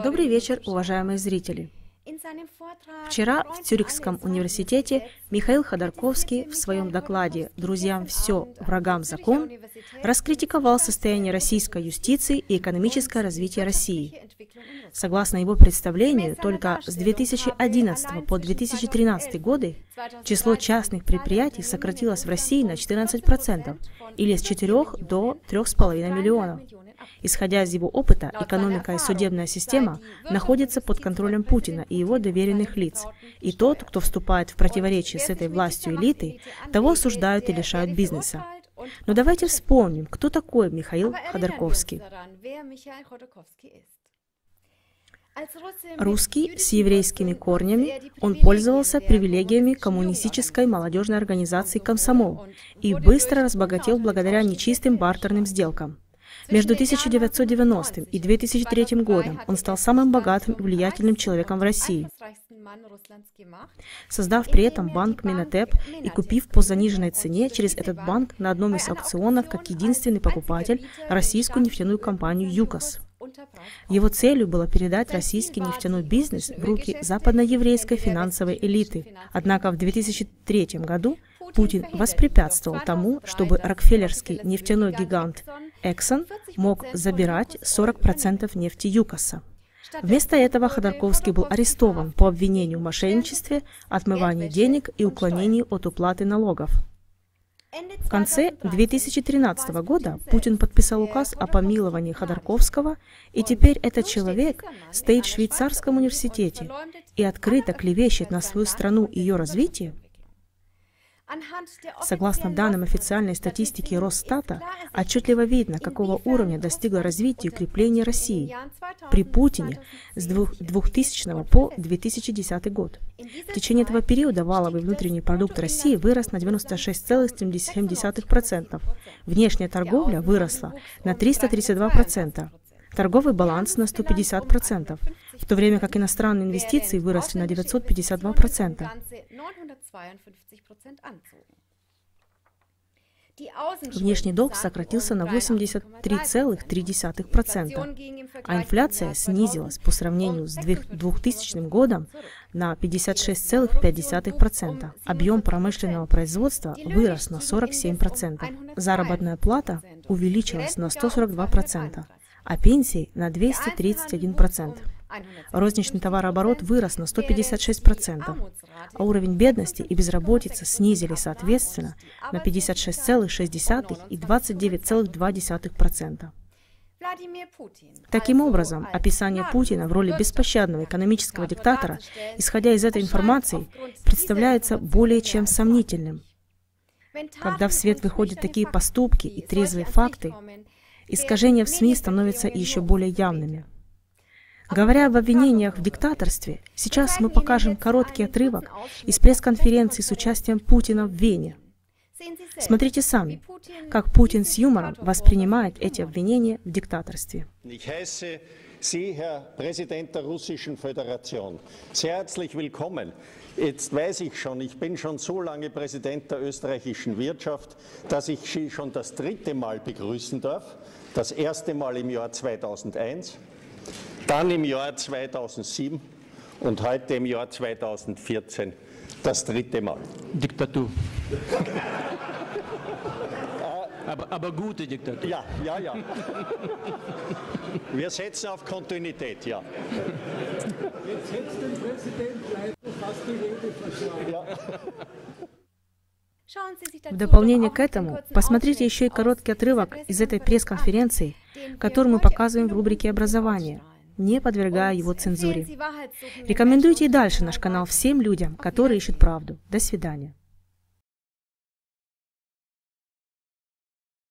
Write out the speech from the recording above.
Добрый вечер, уважаемые зрители! Вчера в Цюрихском университете Михаил Ходорковский в своем докладе «Друзьям все, врагам закон» раскритиковал состояние российской юстиции и экономическое развитие России. Согласно его представлению, только с 2011 по 2013 годы число частных предприятий сократилось в России на 14%, или с 4 до 3,5 миллионов. Исходя из его опыта, экономика и судебная система находятся под контролем Путина и его доверенных лиц. И тот, кто вступает в противоречие с этой властью элиты, того осуждают и лишают бизнеса. Но давайте вспомним, кто такой Михаил Ходорковский. Русский с еврейскими корнями, он пользовался привилегиями коммунистической молодежной организации «Комсомол» и быстро разбогател благодаря нечистым бартерным сделкам. Между 1990 и 2003 годом он стал самым богатым и влиятельным человеком в России, создав при этом банк Минотеп и купив по заниженной цене через этот банк на одном из аукционов как единственный покупатель российскую нефтяную компанию «ЮКОС». Его целью было передать российский нефтяной бизнес в руки западноеврейской финансовой элиты. Однако в 2003 году Путин воспрепятствовал тому, чтобы рокфеллерский нефтяной гигант Exxon мог забирать 40% нефти ЮКОСа. Вместо этого Ходорковский был арестован по обвинению в мошенничестве, отмывании денег и уклонении от уплаты налогов. В конце 2013 года Путин подписал указ о помиловании Ходорковского, и теперь этот человек стоит в швейцарском университете и открыто клевещет на свою страну и ее развитие. Согласно данным официальной статистики Росстата, отчетливо видно, какого уровня достигло развитие и укрепление России при Путине с 2000 по 2010 год. В течение этого периода валовый внутренний продукт России вырос на 96,7%, внешняя торговля выросла на 332%. Торговый баланс на 150%, в то время как иностранные инвестиции выросли на 952%. Внешний долг сократился на 83,3%, а инфляция снизилась по сравнению с 2000 годом на 56,5%. Объем промышленного производства вырос на 47%. Заработная плата увеличилась на 142%. А пенсии на 231%. Розничный товарооборот вырос на 156%, а уровень бедности и безработицы снизились соответственно на 56,6% и 29,2%. Таким образом, описание Путина в роли беспощадного экономического диктатора, исходя из этой информации, представляется более чем сомнительным. Когда в свет выходят такие поступки и трезвые факты, искажения в СМИ становятся еще более явными. Говоря об обвинениях в диктаторстве, сейчас мы покажем короткий отрывок из пресс-конференции с участием Путина в Вене. Смотрите сами, как Путин с юмором воспринимает эти обвинения в диктаторстве. Sie, Herr Präsident der Russischen Föderation, sehr herzlich willkommen. Jetzt weiß ich schon, ich bin schon so lange Präsident der österreichischen Wirtschaft, dass ich Sie schon das 3. Mal begrüßen darf. Das erste Mal im Jahr 2001, dann im Jahr 2007 und heute im Jahr 2014 das 3. Mal. Diktatur. Aber gute Diktatur. Ja, ja, ja. Wir setzen auf Kontinuität, ja. Jetzt setzt den Präsident leider fast die Rede verschlagen. В дополнение к этому, посмотрите еще и короткий отрывок из этой пресс-конференции, который мы показываем в рубрике «Образование», не подвергая его цензуре. Рекомендуйте и дальше наш канал всем людям, которые ищут правду. До свидания.